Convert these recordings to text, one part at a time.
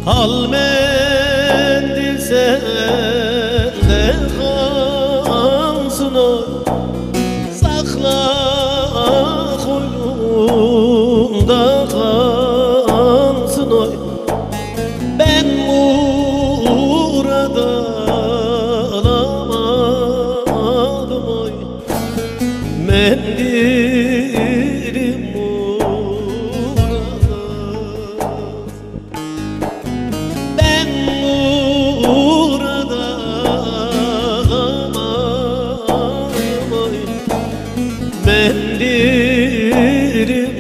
Al mendil sende kalsın oy, sakla koynunda kalsın oy. Ben murada alamadım oy, mendilim murada. Ben murada alamadım oy, mendilim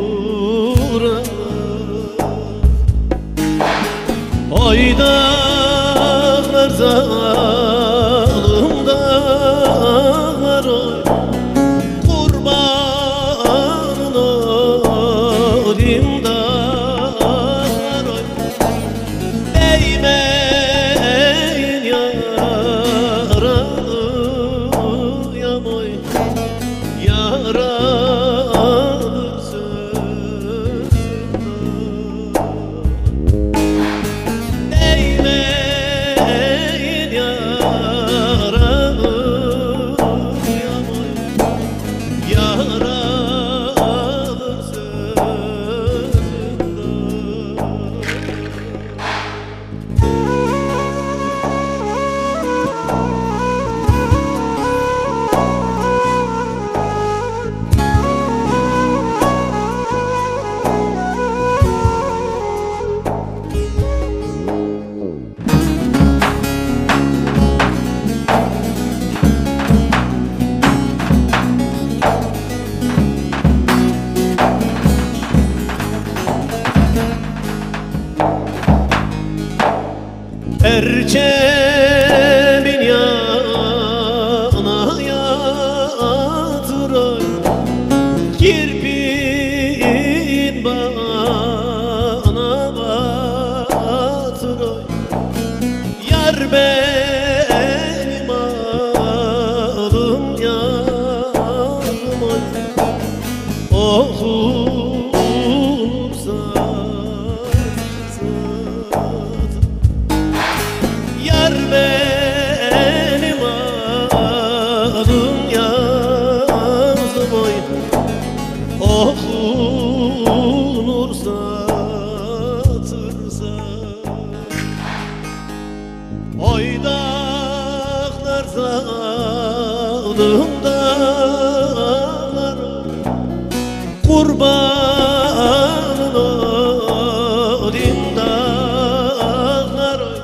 murada. Oy dağlar zalim dağlar oy, kurbanın olayım dağlar oy. Değmeyin yaralıyam oy, yaralı sözüm. Değmeyin yaralıyam oy, yaralı sözüm. Perçemin yana yatır oy, kirpiğin bana batır oy. Yar benim alım yanım oy, okursa yar benim adım yazım oy, okunursa tırsa. Oy dağlar zalim dağlar, kurbanın olayım dağlar oy.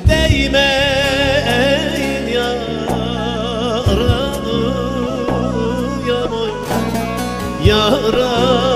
Değmeyin yaralıyam oy, yaralı